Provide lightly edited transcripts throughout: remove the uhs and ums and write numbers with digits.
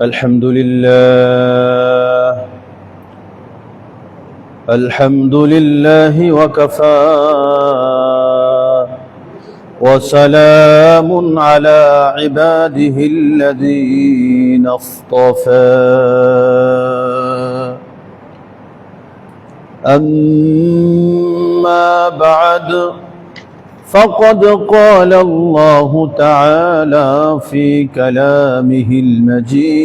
الحمد لله وكفى وسلام على عباده الذين اصطفى أما بعد فقد قال الله تعالى في كلامه المجيد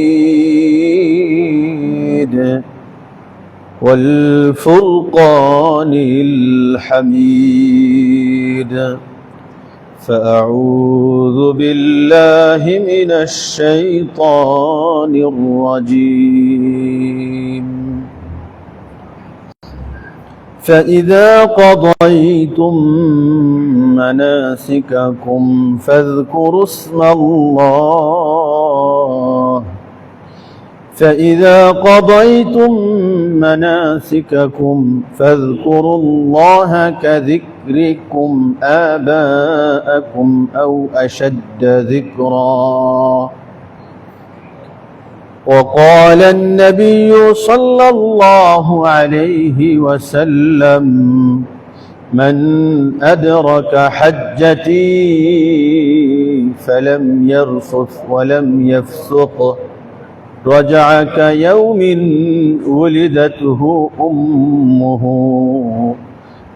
والفرقان الحميد فأعوذ بالله من الشيطان الرجيم فإذا قضيتم مناسككم فاذكروا اسم الله فإذا قضيتم مناسككم فاذكروا الله كذكركم آباءكم أو أشد ذكرا وقال النبي صلى الله عليه وسلم من أدرك حجتي فلم يرفث ولم يفسق رجع كيوم ولدته أمه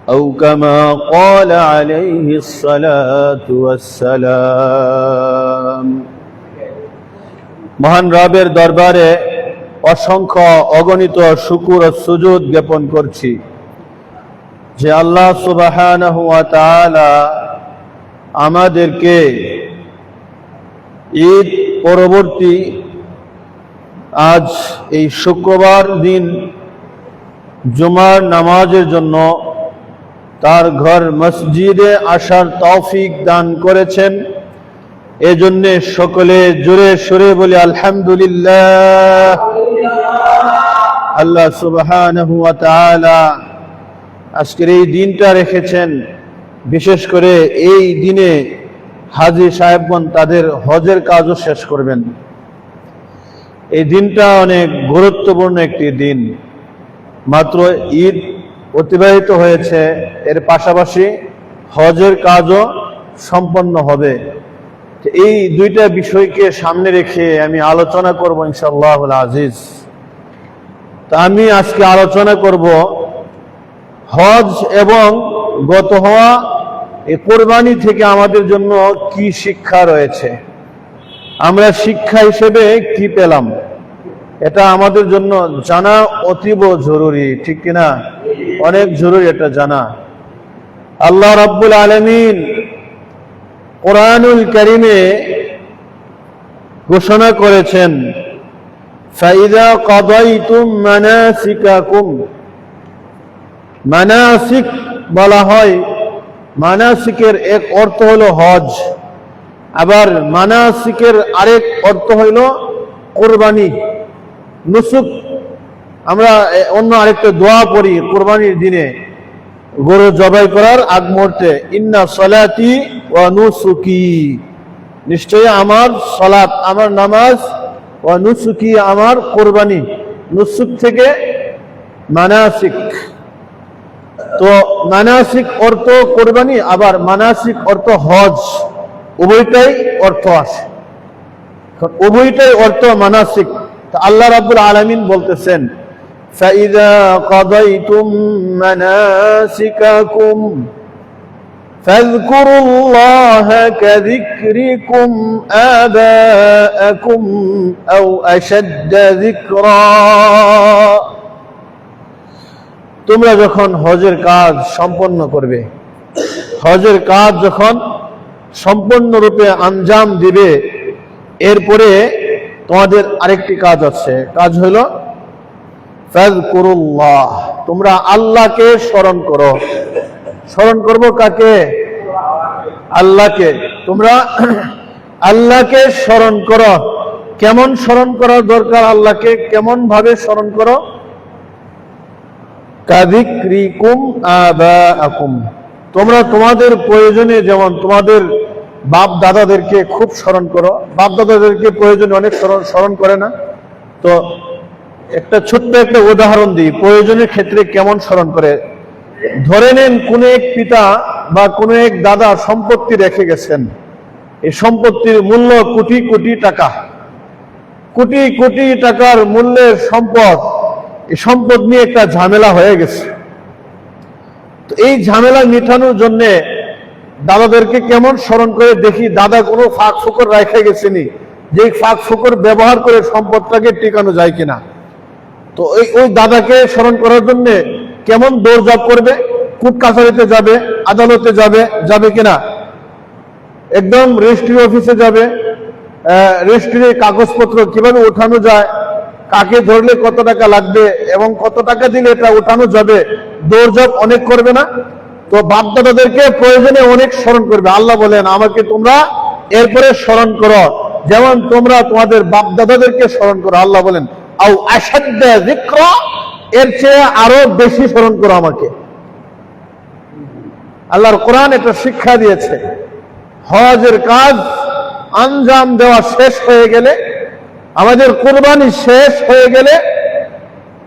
أو كما قال عليه الصلاة والسلام মহান রবের দরবারে অসংখ্য অগণিত শুকর ও সুজুদ জ্ঞাপন করছি যে আল্লাহ সুবহানাহু ওয়া তাআলা আমাদেরকে ঈদ পরবর্তী আজ এই শুক্রবার দিন জুমার নামাজের জন্য তার ঘর মসজিদে আসার তৌফিক দান করেছেন। এজন্য সকলে জোরে সুরে বলি আলহামদুলিল্লাহ। আল্লাহ সুবহানাহু ওয়া তাআলা আজকের এই দিনটা রেখেছেন, বিশেষ করে এই দিনে হাজী সাহেবগণ তাদের হজের কাজও শেষ করবেন। এই দিনটা অনেক গুরুত্বপূর্ণ একটি দিন। মাত্র ঈদ অতিবাহিত হয়েছে, এর পাশাপাশি হজের কাজও সম্পন্ন হবে। এই দুইটা বিষয়কে সামনে রেখে আমি আলোচনা করব ইনশাআল্লাহুল আজিজ। তা আমি আজকে আলোচনা করব হজ এবং গত হওয়া এই কোরবানি থেকে আমাদের জন্য কি শিক্ষা রয়েছে, আমরা শিক্ষা হিসেবে কি পেলাম, এটা আমাদের জন্য জানা অতীব জরুরি, ঠিক কিনা? অনেক জরুরি এটা জানা। আল্লাহ রাব্বুল আলামিন কোরআনুল কারীমে ঘোষণা করেছেন ফাইদা কাদাইতুম মানাসিকাকুম। মানাসিক বলা হয়, মানাসিকের এক অর্থ হলো হজ, আবার মানাসিকের আরেক অর্থ হইল কোরবানি, নুসুক। আমরা অন্য আরেকটা দোয়া পড়ি কোরবানির দিনে গরু জবাই করার আগ মুহূর্তে, ইন্না সলাতি ওয়া নুসুকি, নিশ্চয়ই আমার সলাত আমার নামাজ, ওয়া নুসুকি আমার কোরবানি। নুসুক থেকে মানাসিক, তো মানাসিক অর্থ কোরবানি, আবার মানাসিক অর্থ হজ, উভয়টাই অর্থ আসে, উভয়টাই অর্থ মানাসিক। আল্লাহ রাব্বুল আলামিন বলতেছেন ফাইদা কাদাইতুম মানাসিকাকুম ফাযকুরুল্লাহা কাযিকরিকুম আবাআকুম আও আশাদ্দা যিকরা। তোমরা যখন হজের কাজ সম্পন্ন করবে, হজের কাজ যখন সম্পূর্ণরূপে আঞ্জাম দিবে, এরপরে তোমাদের আরেকটি কাজ আছে, কাজ হইল ফাযকুরুল্লাহ, তোমরা আল্লাহকে স্মরণ করো। স্মরণ করবো কাকে? আল্লাহকে। তোমরা আল্লাহকে স্মরণ করো। কেমন স্মরণ করা দরকার আল্লাহকে? কেমন ভাবে স্মরণ করো? কাযিকরিকুম আবাআকুম, তোমরা তোমাদের প্রয়োজনে যেমন তোমাদের বাপ দাদাদেরকে খুব স্মরণ করো। বাপ দাদাদেরকে প্রয়োজনে অনেক স্মরণ করে না। তো একটা ছোট্ট একটা উদাহরণ দিই, প্রয়োজনের ক্ষেত্রে কেমন স্মরণ করে। ধরে নেন কোন এক পিতা বা কোন এক দাদা সম্পত্তি রেখে গেছেন, এই সম্পত্তির মূল্য কোটি কোটি টাকা, কোটি কোটি টাকার মূল্যের সম্পদ। এই সম্পদ নিয়ে একটা ঝামেলা হয়ে গেছে। তো এই ঝামেলা মিটানোর জন্য দাদাদেরকে কেমন স্মরণ করে দেখি, দাদা কোনো ফাঁক ফুকর রেখে গেছেনি, যে ফাঁক ফুকর ব্যবহার করে সম্পদটাকে টিকানো যায় কিনা। তো ওই দাদাকে স্মরণ করার জন্য কেমন দৌড়ঝাঁপ করবে, কোর্ট কাছারিতে যাবে, আদালতে যাবে কিনা, একদম রেজিস্ট্রি অফিসে যাবে, রেজিস্ট্রির কাগজপত্র কিভাবে ওঠানো যায়, কাকে ধরলে কত টাকা লাগবে এবং কত টাকা দিলে এটা ওঠানো যাবে, দৌড়ঝাঁপ অনেক করবে না। তো বাপ দাদাদেরকে প্রয়োজনে অনেক স্মরণ করবে। আল্লাহ বলেন আমাকে তোমরা এরপরে স্মরণ করো যেমন তোমরা তোমাদের বাপ দাদাদেরকে স্মরণ করো। আল্লাহ বলেন আও আশাদ্দা যিকরা, এর চেয়ে আরো বেশি স্মরণ করো আমাকে। আল্লাহর কোরআন এটা শিক্ষা দিয়েছে। হজের কাজ আঞ্জাম দেওয়া শেষ হয়ে গেলে, আমাদের কুরবানি শেষ হয়ে গেলে,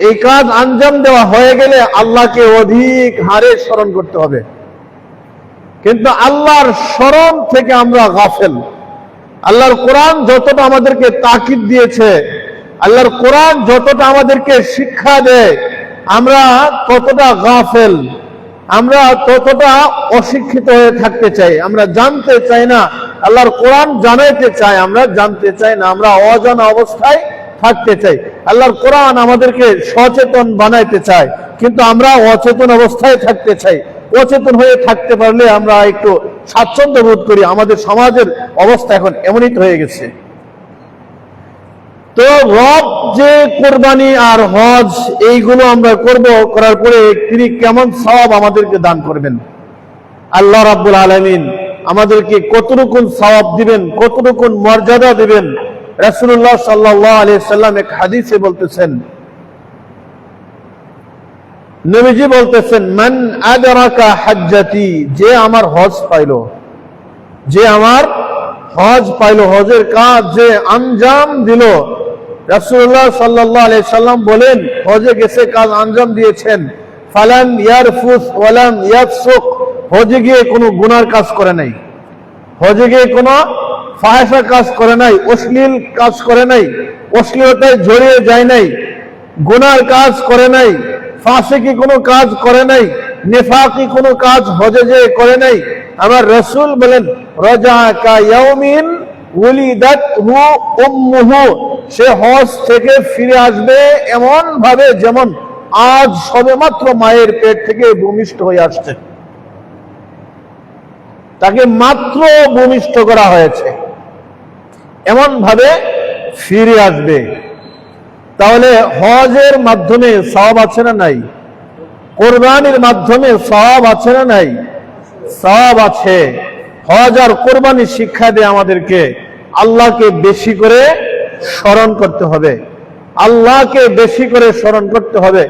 এই কাজ আঞ্জাম দেওয়া হয়ে গেলে আল্লাহকে অধিক হারে স্মরণ করতে হবে। কিন্তু আল্লাহর স্মরণ থেকে আমরা গাফেল। আল্লাহর কোরআন যতটা আমাদেরকে তাকিদ দিয়েছে, আল্লাহর কোরআন যতটা আমাদেরকে শিক্ষা দেয়, আমরা ততটা গাফেল, আমরা ততটা অশিক্ষিত হয়ে থাকতে চাই। আমরা জানতে চাই না, আল্লাহর কোরআন জানাইতে চাই, আমরা জানতে চাই না, আমরা অজানা অবস্থায় থাকতে চাই। আল্লাহর কোরআন আমাদেরকে সচেতন বানাইতে চায়, কিন্তু আমরা অচেতন অবস্থায় থাকতে চাই। অচেতন হয়ে থাকতে পারলে আমরা একটু স্বাচ্ছন্দ্য বোধ করি। আমাদের সমাজের অবস্থা এখন এমনই হয়ে গেছে। তো রব যে কোরবানি আর হজ এইগুলো আমরা করব, করার পরে তিনি কেমন সওয়াব আমাদেরকে দান করবেন, আল্লাহ রাব্বুল আলামিন আমাদেরকে কতটুকু সওয়াব দিবেন, কতটুকু মর্যাদা দিবেন। রাসূলুল্লাহ সাল্লাল্লাহু আলাইহি সাল্লাম এক হাদিসে বলতেছেন, নবীজি বলতেছেন মান আদরাকা হাজ্জাতি, যে আমার হজ পাইলো, যে আমার হজ পাইলো, হজের কাজ যে আঞ্জাম দিল। রাসূলুল্লাহ সাল্লাল্লাহু আলাইহি সাল্লাম বলেন, হজে গেছে, কাজ আঞ্জাম দিয়েছেন, ফালাম ইয়ারফুস ওয়ালাম ইয়াফসুক, হজে গিয়ে কোনো গুনার কাজ করে নাই, হজে গিয়ে কোনো ফাহিশা কাজ করে নাই, অশ্লীল কাজ করে নাই, অশ্লীলতায় জড়িয়ে যায় নাই, গুনার কাজ করে নাই, ফাসিকি কোনো কাজ করে নাই, নেফাকি কোনো কাজ হজে যে করে নাই। আমার রাসূল বলেন রাজা কা ইয়াউমিন উলিদাতহু উম্মুহু, সে হজ থেকে ফিরে আসবে এমন ভাবে যেমন আজ সবেমাত্র মায়ের পেট থেকে ভূমিষ্ঠ হয়ে আসছে, তাকে মাত্র ভূমিষ্ঠ করা হয়েছে, এমন ভাবে ফিরে আসবে। তাহলে হজের মাধ্যমে সওয়াব আছে না নাই? কোরবানির মাধ্যমে সওয়াব আছে না নাই? সওয়াব আছে। হজ আর কোরবানি শিক্ষা দেয় আমাদেরকে আল্লাহকে বেশি করে স্মরণ করতে হবে, আল্লাহকে বেশি করে স্মরণ করতে হবে,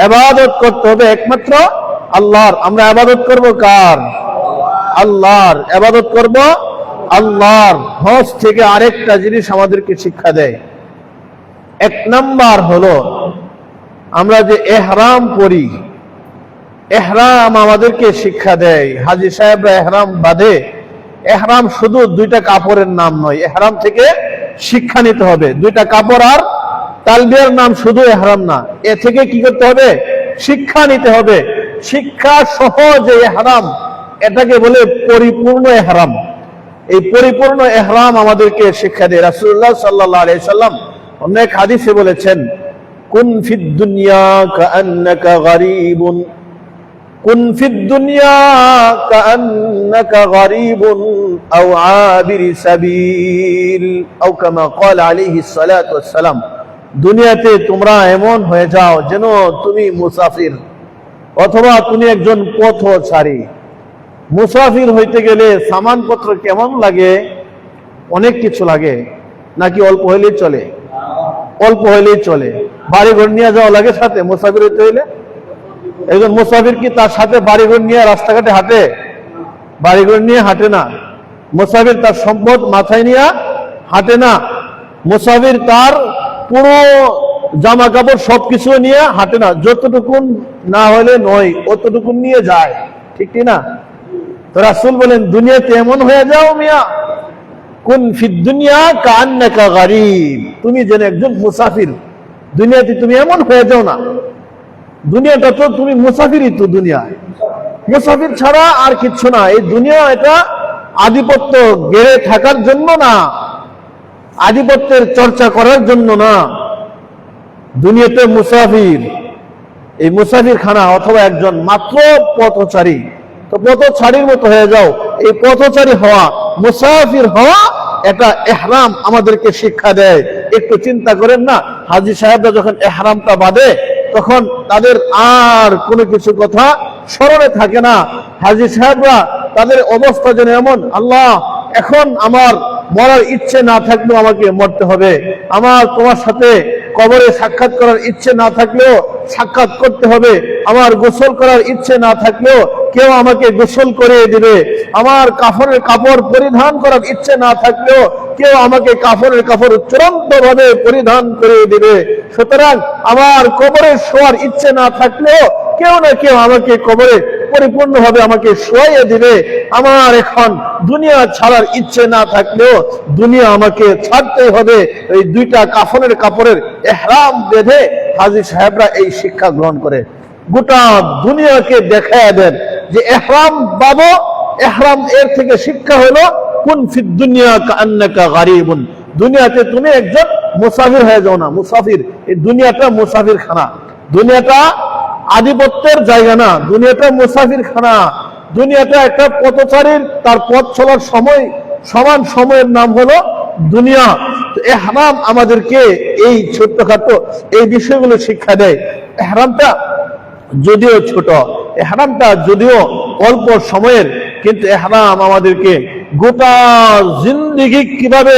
ইবাদত করতে হবে একমাত্র আল্লাহর। আমরা ইবাদত করব কার? আল্লাহর। ইবাদত করব আল্লাহর। হজ থেকে আরেকটা জিনিস আমাদেরকে শিক্ষা দেয়। এক নাম্বার হলো আমরা যে ইহরাম পরি, ইহরাম আমাদেরকে শিক্ষা দেয়। হাজী সাহেবরা ইহরাম বাঁধে। ইহরাম শুধু দুইটা কাপড়ের নাম নয়, ইহরাম থেকে শিক্ষা নিতে হবে। দুইটা কাপড় আর তালবিয়ার নাম শুধু ইহরাম না, এ থেকে কি করতে হবে? শিক্ষা নিতে হবে। শিক্ষা সহ যে ইহরাম, এটাকে বলে পরিপূর্ণ ইহরাম। এই পরিপূর্ণ ইহরাম আমাদেরকে শিক্ষা দেয়। রাসূলুল্লাহ সাল্লাল্লাহু আলাইহি সাল্লাম অনেক হাদিসে বলেছেন, কুন ফিদ দুনিয়া কাআন্নাকা গরীবুন, কুন ফিদ দুনিয়া কাআন্নাকা গরীবুন আও আবিরি সাবিল আও কামা ক্বাল আলাইহিস সালাতু ওয়াস সালাম। দুনিয়াতে তোমরা এমন হয়ে যাও যেন তুমি মুসাফির অথবা তুমি একজন পথচারী। মুসাফির হইতে গেলে সামানপত্র কেমন লাগে? অনেক কিছু লাগে, নাকি অল্প হইলেই চলে? অল্প হইলেই চলে। বাড়িঘর নিয়ে যাওয়া লাগে সাথে মুসাফির হইতে হইলে? একজন মুসাফির কি তার সাথে বাড়িঘর নিয়ে রাস্তাঘাটে হাঁটে? বাড়িঘর নিয়ে হাঁটে না। মুসাফির তার সম্পদ মাথায় নিয়ে হাঁটে না, মুসাফির তার পুরো জামা কাপড় সবকিছু নিয়ে হাঁটে না, যতটুকুন না হলে নয় অতটুকুন নিয়ে যায়, ঠিক না? তো রাসূল বলেন দুনিয়াতে এমন হয়ে যাও মিয়া, কুন ফিদ দুনিয়া কান্নাকা গারিব, তুমি যেন একজন মুসাফির, দুনিয়াতে তুমি এমন হয়ে যাও না, দুনিয়াটা তো তুমি মুসাফিরই, তো দুনিয়া মুসাফির ছাড়া আর কিচ্ছু না। এই দুনিয়া এটা আধিপত্য গেড়ে থাকার জন্য না, আধিপত্যের চর্চা করার জন্য না। দুনিয়াতে মুসাফির, এই মুসাফির খানা অথবা একজন মাত্র পথচারী, তো পথচারীর মতো হয়ে যাও। এই পথচারী হওয়া, মুসাফির হওয়া, এটা ইহরাম আমাদেরকে শিক্ষা দেয়। একটু চিন্তা করেন না, হাজী সাহেবরা যখন ইহরামটা বাঁধে তখন তাদের আর কোনো কিছু কথা স্মরণে থাকে না। হাজী সাহেবরা তাদের অবস্থা যেন এমন, আল্লাহ এখন আমার মরার ইচ্ছে না থাকলেও আমাকে মরতে হবে, আমার তোমার সাথে কবরে সাক্ষাৎ করার ইচ্ছে না থাকলেও সাক্ষাৎ করতে হবে, আমার গোসল করার ইচ্ছে না থাকলেও কেউ আমাকে গোসল করিয়ে দিবে, আমার কাফনের কাপড় পরিধান করার ইচ্ছে না থাকলেও কেউ আমাকে কাফনের কাপড় চূড়ান্ত ভাবে পরিধান করিয়ে দিবে। সুতরাং আমার কবরে শোয়ার ইচ্ছে না থাকলেও কেউ না কেউ আমাকে কবরে পরিপূর্ণভাবে আমাকে শোয়াইয়ে দিবে। আমার এখন দুনিয়া ছাড়ার ইচ্ছে না থাকলেও দুনিয়া আমাকে ছাড়তেই হবে। এই দুইটা কাফনের কাপড়ের ইহরাম বেঁধে হাজী সাহেবরা এই শিক্ষা গ্রহণ করে গোটা দুনিয়াকে দেখায় দেন যে ইহরাম বাবু, ইহরাম এর থেকে শিক্ষা হলো কুন ফিদ দুনিয়া কান্নাকা গারিবুন, দুনিয়াতে তুমি একজন মুসাফির হয়ে যাও না। মুসাফির, এই দুনিয়াটা মুসাফির খানা, দুনিয়াটা আধিপত্যের জায়গা না, দুনিয়াটা মুসাফির খানা, দুনিয়াটা একটা পথচারীর তার পথ চলার সময় সমান সময়ের নাম হলো দুনিয়া। তো ইহরাম আমাদেরকে এই ছোট্টখাটো এই বিষয়গুলো শিক্ষা দেয়। ইহরামটা যদিও ছোট, ইহরামটা যদিও অল্প সময়ের, কিন্তু ইহরাম আমাদেরকে গোটা জিন্দেগি কিভাবে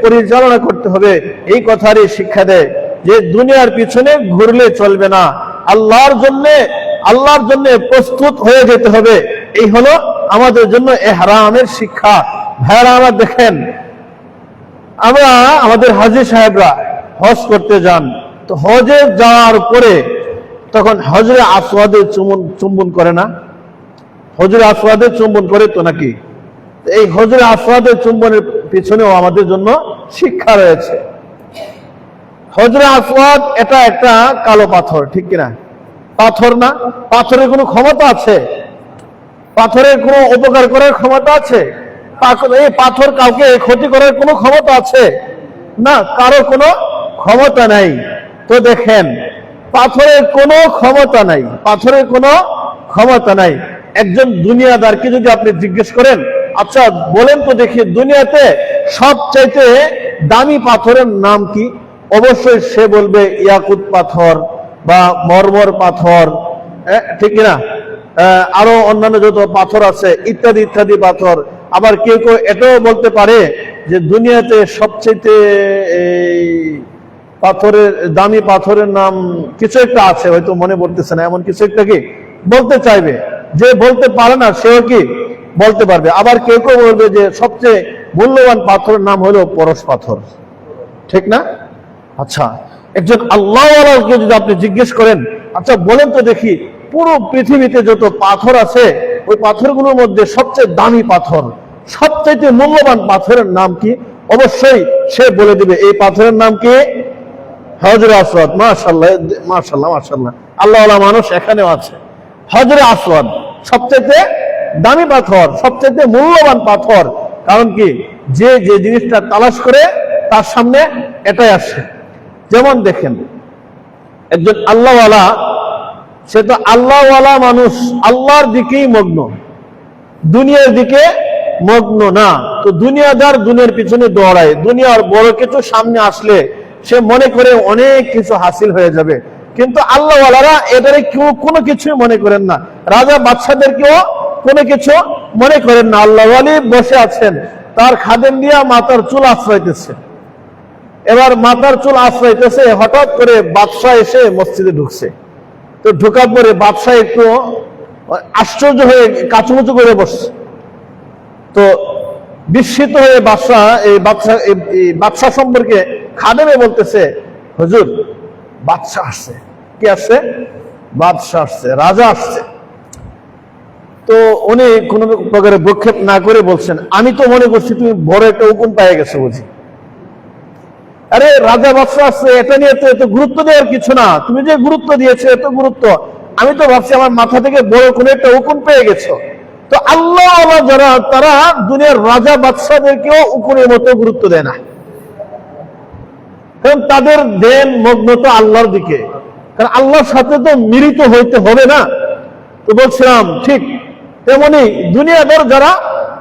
পরিচালনা করতে হবে এই কথারই শিক্ষা দেয় যে দুনিয়ার পিছনে ঘুরলে চলবে না, আল্লাহর জন্য প্রস্তুত হয়ে যেতে হবে। এই হলো আমাদের জন্য ইহরামের শিক্ষা। ভাইরা আমার দেখেন, আমরা আমাদের হাজী সাহেবরা হজ করতে যান, তো হজে যাওয়ার পরে তখন হজরে আসওয়াদে চুম্বন করে না? হজরে আসওয়াদে চুম্বন করে তো নাকি? এই হজরে আসওয়াদে চুম্বনের পিছনেও আমাদের জন্য শিক্ষা রয়েছে। হজরে আসওয়াদ এটা একটা কালো পাথর, ঠিক কিনা? পাথর না? পাথরের কোনো ক্ষমতা আছে? পাথরের কোনো উপকার করার ক্ষমতা আছে? এই পাথর কাউকে ক্ষতি করার কোনো ক্ষমতা আছে? না, কারো কোনো ক্ষমতা নাই। তো দেখেন, পাথরের কোনো ক্ষমতা নাই, পাথরের কোনো ক্ষমতা নাই। একজন দুনিয়াদারকে যদি আপনি জিজ্ঞেস করেন, আচ্ছা বলেন তো দেখি দুনিয়াতে সবচাইতে দামি পাথরের নাম কি? অবশ্যই সে বলবে ইয়াকুত পাথর বা মরমর পাথর, ঠিক না? আরো অন্যান্য যত পাথর আছে ইত্যাদি ইত্যাদি পাথর। আবার কেউ কেউ এটাও বলতে পারে যে দুনিয়াতে সবচেয়ে পাথরের দামি পাথরের নাম কিছু একটা আছে, হয়তো মনে পড়তেছে না, এমন কিছু একটা কি বলতে চাইবে। যে বলতে পারে না সেও কি বলতে পারবে। আবার কেউ কেউ বলবে যে সবচেয়ে মূল্যবান পাথরের নাম হলো পরশ পাথর, ঠিক না? আচ্ছা, একজন আল্লাহওয়ালাকে যদি আপনি জিজ্ঞেস করেন, আচ্ছা বলেন তো দেখি পুরো পৃথিবীতে যত পাথর আছে ওই পাথরগুলোর মধ্যে সবচেয়ে দামি পাথর, সবচেয়ে মূল্যবান পাথরের নাম কি? অবশ্যই সে বলে দিবে এই পাথরের নাম কি? হজরে আসওয়াদ। মাশাআল্লাহ মাশাআল্লাহ মাশাআল্লাহ, আল্লাহওয়ালা মানুষ এখানেও আছে। হজরে আসওয়াদ সবচেয়ে দামি পাথর, সবচেয়ে মূল্যবান পাথর। কারণ কি? যে যে জিনিসটা তালাশ করে তার সামনে এটাই আসে। যেমন দেখেন, একজন আল্লাহওয়ালা, সে তো আল্লাহওয়ালা মানুষ, আল্লাহর দিকেই মগ্ন, দুনিয়ার দিকে মগ্ন না। তো দুনিয়াদার দুনিয়ার পিছনে দৌড়ায়, দুনিয়ার বড় কিছু সামনে আসলে সে মনে করে অনেক কিছু হাসিল হয়ে যাবে, কিন্তু আল্লাহওয়ালারা এবারে কেউ কোনো কিছুই মনে করেন না। রাজা বাদশাদেরকেও কোনো কিছু মনে করেন না। আল্লাহওয়ালি বসে আছেন, তার খাদেম দিয়া মাথার চুল আশ্রয়তেছে। এবার মাথার চুল আশ্রয়তেছে, হঠাৎ করে বাদশাহ এসে মসজিদে ঢুকছে। তো ঢোকার পরে বাদশাহ একটু আশ্চর্য হয়ে কাচুমুচু করে বসছে। তো বিস্মিত হয়ে বাদশাহ সম্পর্কে খাদেমে বলতেছে, হুজুর বাদশাহ আসছে। কি আসছে? বাদশাহ আসছে, রাজা আসছে। তো উনি কোনো প্রকারে ভ্রুক্ষেপ না করে বলছেন, আমি তো মনে করছি তুমি বড় একটা হুকুম পেয়ে গেছো বুঝি। আরে রাজা বাদশাহ আসছে, এটা নিয়ে তো এত গুরুত্ব দেওয়ার কিছু না। তুমি যে গুরুত্ব দিয়েছো এত গুরুত্ব, আমি তো ভাবছি আমার মাথা থেকে বড় কোনো একটা হুকুম পেয়ে গেছো। তো আল্লাহ যারা, তারা দুনিয়ার রাজা বাদশাদেরকেও হুকুমের মতো গুরুত্ব দেয় না, কারণ তাদের দেন মগ্ন তো আল্লাহর দিকে, কারণ আল্লাহর সাথে তো মিলিত হইতে হবে না। তো বলছিলাম ঠিক তেমনি দুনিয়াদার যারা,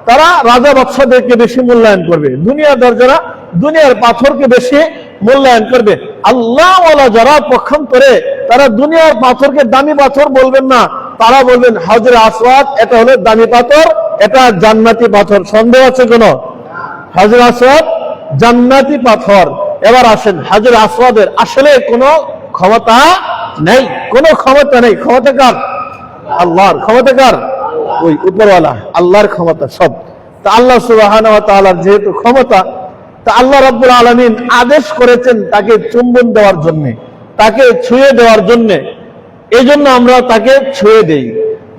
তারা রাজা বাদশাদেরকে বেশি মূল্যায়ন করবে। দুনিয়াদার যারা দুনিয়ার পাথরকে বেশি মূল্যায়ন করবে। আল্লাহ যারা পক্ষান্তরে, তারা দুনিয়ার পাথরকে দামি পাথর বলবেন না, তারা বলবেন হাজরে আসওয়াদ এটা হলো দামি পাথর, এটা জান্নাতি পাথর। সন্দেহ আছে কোন? হাজরে আসওয়াদ জান্নাতি পাথর। এবার আসেন, হাজরে আসওয়াদের আসলে কোনো ক্ষমতা নেই, কোনো ক্ষমতা নেই। ক্ষমতা কার? আল্লাহর। ক্ষমতা কার? ওই উপরওয়ালা আল্লাহর ক্ষমতা সব। তা আল্লাহ সুবহানাহু ওয়া তাআলার যেহেতু ক্ষমতা, তা আল্লাহ রাব্বুল আলামিন আদেশ করেছেন তাকে চুম্বন দেওয়ার জন্য, তাকে ছুঁয়ে দেওয়ার জন্য। এই জন্য আমরা তাকে ছুঁয়ে দেই।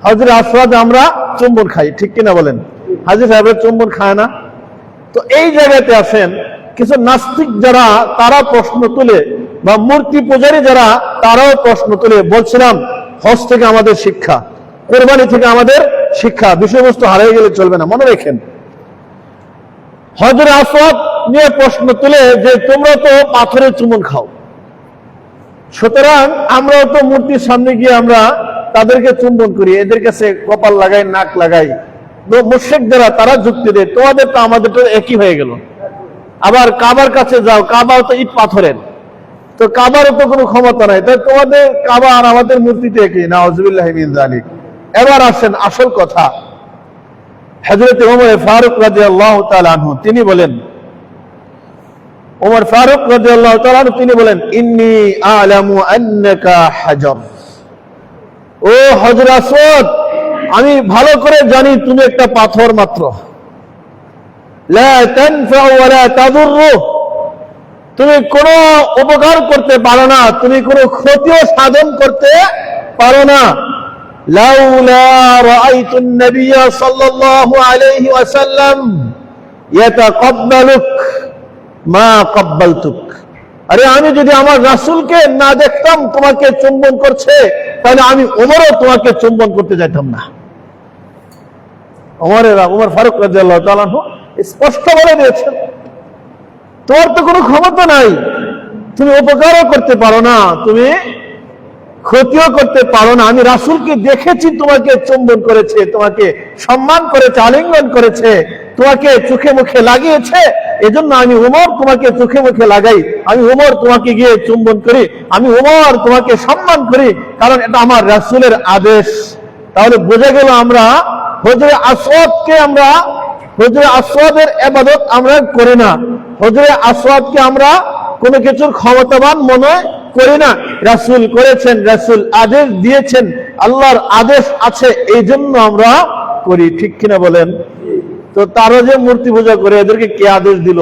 হাজরে আসওয়াদে আমরা চুম্বন খাই, ঠিক কিনা বলেন? হাজী সাহেবের চুম্বন খায় না? তো এই জায়গাতে আসেন, কিছু নাস্তিক যারা, তারা প্রশ্ন তুলে, বা মূর্তি পূজারী যারা, তারাও প্রশ্ন তুলে। বলছিলাম হজ থেকে আমাদের শিক্ষা, কোরবানি থেকে আমাদের শিক্ষা, বিষয়বস্তু হারিয়ে গেলে চলবে না, মনে রাখেন। হাজরে আসওয়াদ নিয়ে প্রশ্ন তুলে যে তোমরা তো পাথরের চুম্বন খাও, সুতরাং আমরাও তো মূর্তির সামনে গিয়ে আমরা তাদেরকে চুম্বন করি, এদের কাছে কপাল লাগাই, নাক লাগাই। মুশরিক যারা, তারা যুক্তি দেয় তোমাদের তো আমাদের তো একই হয়ে গেল। আবার কাবার কাছে যাও, কাবাও তো ইট পাথরের, তো কাবারও তো কোনো ক্ষমতা নাই, তাই তোমাদের কাবা আর আমাদের মূর্তিতে একই। নাউযুবিল্লাহি মিন যালিক। এবার আসেন আসল কথা। হযরত ওমর ফারুক রাদিয়াল্লাহু তাআলা আনহু তিনি বলেন, ওমর ফারুক রাদিয়াল্লাহু তাআলা আনহু তিনি বলেন, ইন্নী আ'লামু আন্নাকা হাজার। ও হাজরে আসওয়াদ, আমি ভালো করে জানি তুমি একটা পাথর মাত্র। লা তানফা ওয়া লা তাদুররু, তুমি কোনো উপকার করতে পারো না, তুমি কোনো ক্ষতিও সাধন করতে পারো না। লাউলা রাআইতুন নাবিয়্যা সাল্লাল্লাহু আলাইহি ওয়াসাল্লাম ইয়াতাকাব্বালুক মা কাব্বালতুক। আরে আমি যদি আমার রাসূলকে না দেখতাম তোমাকে চুম্বন করছে, তাহলে আমি ওমরও তোমাকে চুম্বন করতে যাইতাম না। ওমর ফারুক রাদিয়াল্লাহু তাআলা স্পষ্ট বলে দিয়েছেন, তোমার তো কোনো ক্ষমতা নাই, তুমি উপকারও করতে পারো না, তুমি ক্ষতিও করতে পারো না। আমি রাসূলকে দেখেছি তোমাকে চুম্বন করেছে, তোমাকে সম্মান করেছে, আলিঙ্গন করেছে, তোমাকে চোখে মুখে লাগিয়েছে। এজন্য আমি ওমর তোমাকে চোখে মুখে লাগাই, আমি ওমর তোমাকে গিয়ে চুম্বন করি, আমি ওমর তোমাকে সম্মান করি, কারণ এটা আমার রাসূলের আদেশ। তাহলে বোঝা গেল আমরা হজরে আসওয়াদকে, আমরা হজরে আসওয়াদের ইবাদত আমরা করি না, হজরে আসওয়াদকে আমরা কোনো কিছুর ক্ষমতাবান মনে করি না। রাসূল করেছেন, রাসূল আদেশ দিয়েছেন, আল্লাহর আদেশ আছে, এই জন্য আমরা করি, ঠিক কিনা বলেন? তো তারা যে মূর্তি পূজা করে, এদেরকে কে আদেশ দিল?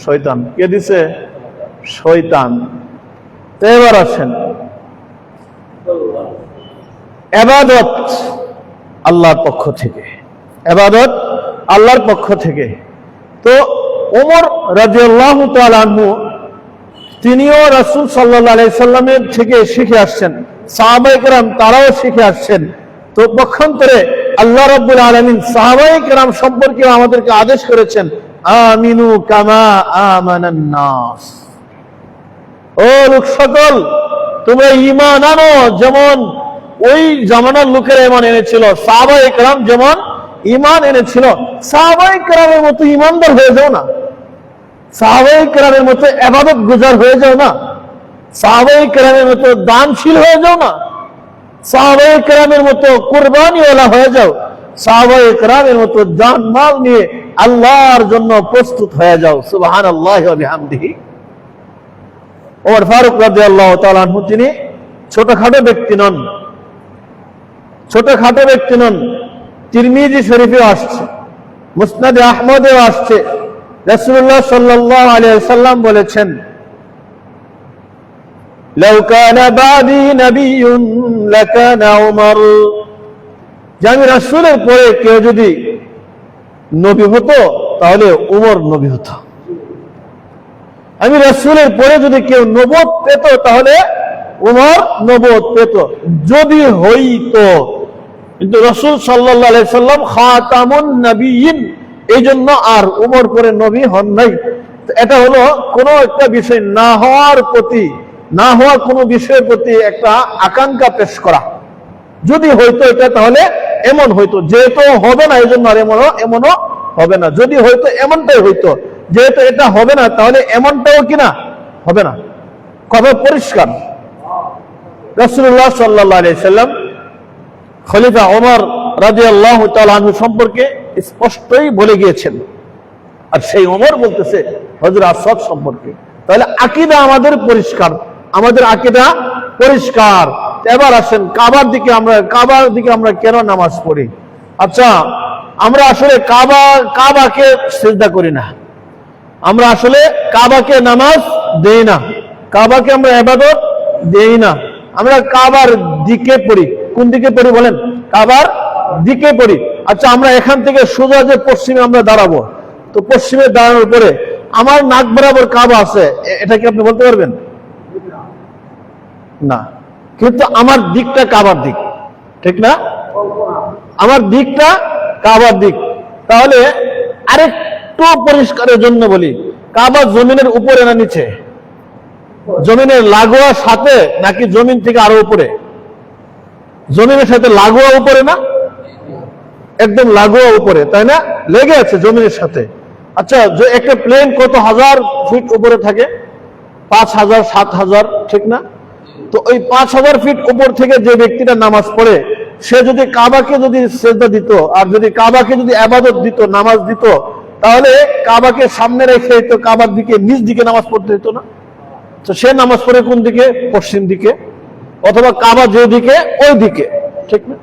শয়তান। কে দিছে? শয়তান। তো এবার আসেন, ইবাদত আল্লাহর পক্ষ থেকে, ইবাদত আল্লাহর পক্ষ থেকে। তো ওমর রাদিয়াল্লাহু তাআলা আনহু তিনিও রাসূল সাল্লাল্লাহু আলাইহি সাল্লামের থেকে শিখে আসছেন, সাহাবায়ে কেরাম তারাও শিখে আসছেন। তো পক্ষান্তরে আল্লাহ রাব্বুল আলামিন সাহাবায়ে কেরাম সম্পর্কে আমাদেরকে আদেশ করেছেন, আমিনু কামা আমানান নাস। ও লোক সকল, তোমরা ঈমান আনো যেমন ওই জামানার লোকেরা ঈমান এনেছিল, সাহাবায়ে কেরাম যেমন ঈমান এনেছিল। সাহাবায়ে কেরামের মতো ঈমানদার হয়ে যাও না, সাহাবায়ে কেরামের মতো ইবাদত গুজার হয়ে যাও না, সাহাবায়ে কেরামের মতো দানশীল হয়ে যাও না, সাহাবায়ে কেরামের মতো কুরবানিওয়ালা হয়ে যাও, সাহাবায়ে কেরামের মতো জান মাল নিয়ে আল্লাহর জন্য প্রস্তুত হয়ে যাও। সুবহানাল্লাহি ওয়া বিহামদিহি। ওমর ফারুক রাদিয়াল্লাহু তাআলা আনহু তিনি ছোটখাটো ব্যক্তি নন, ছোটখাটো ব্যক্তি নন। তিরমিজি শরীফে আসছে, মুসনাদে আহমদেও আসছে, রাসূলুল্লাহ সাল্লাল্লাহু আলাইহি ওয়াসাল্লাম বলেছেন, লাউ কানা বাদি নাবিয়্যুন লাকানা উমর, যে আমি রাসূলের পরে কেউ যদি নবী হতো তাহলে উমর নবী হতো। আমি রাসূলের পরে যদি কেউ নবুয়ত পেত তাহলে উমর নবুয়ত পেত, যদি হইতো। কিন্তু রাসূল সাল্লাল্লাহু আলাইহি সাল্লাম খাতামুন নবিয়্যিন, এই জন্য আর উমর পরে নবী হন নাই। এটা হলো কোনো একটা বিষয় না হওয়ার প্রতি, না হওয়া কোনো বিষয়ের প্রতি একটা আকাঙ্ক্ষা পেশ করা। যদি হইতো এটা তাহলে এমন হইতো, যেহেতু হবে না এই জন্য আর এমনও হবে না। যদি হইতো এমনটাই হইতো, যেহেতু এটা হবে না তাহলে এমনটাও কিনা হবে না। কবে পরিষ্কার। রাসূলুল্লাহ সাল্লাল্লাহু আলাইহি সাল্লাম খলিফা ওমর রাদিয়াল্লাহু তাআলা আনহু সম্পর্কে স্পষ্টই বলে গিয়েছেন, আর সেই ওমর বলতেছে হযরত আসাদ সম্পর্কে। তাহলে আকীদা আমাদের পরিষ্কার, আমাদের আকীদা পরিষ্কার। এবার আসেন কাবার দিকে আমরা কেন নামাজ পড়ি? আচ্ছা, আমরা আসলে কাবাকে সিজদা করি না, আমরা আসলে কাবাকে নামাজ দেই না, কাবাকে আমরা ইবাদত দেই না, আমরা কাবার দিকে পড়ি। কোন দিকে পড়ি বলেন? কাবার দিকে পড়ি। আচ্ছা, আমরা এখান থেকে সোজা যে পশ্চিমে আমরা দাঁড়াবো, তো পশ্চিমে দাঁড়ানোর পরে আমার নাক বরাবর কাবা আছে, এটা কি আপনি বলতে পারবেন? না, কিন্তু আমার দিকটা কাবার দিক, ঠিক না? আমার দিকটা কাবার দিক। তাহলে আরেকটু পরিষ্কারের জন্য বলি, কাবা জমিনের উপরে না নিচে? জমিনের লাগোয়া সাথে নাকি জমিন থেকে আরো উপরে? জমিনের সাথে লাগোয়া উপরে না? একদম লাগোয়া উপরে, তাই না? লেগে আছে জমিনের সাথে। আচ্ছা, একটা প্লেন কত হাজার ফিট উপরে থাকে? 5,000, 7,000, ঠিক না? তো ওই 5,000 ফিট উপর থেকে যে ব্যক্তিটা নামাজ পড়ে, সে যদি কাবাকে যদি সিজদা দিত, আর যদি কাবাকে যদি ইবাদত দিত, নামাজ দিত, তাহলে কাবাকে সামনে রেখে তো কাবার দিকে নিচ দিকে নামাজ পড়তে হতো না? তো সে নামাজ পড়ে কোন দিকে? পশ্চিম দিকে, অথবা কাবা যে দিকে ওই দিকে, ঠিক না?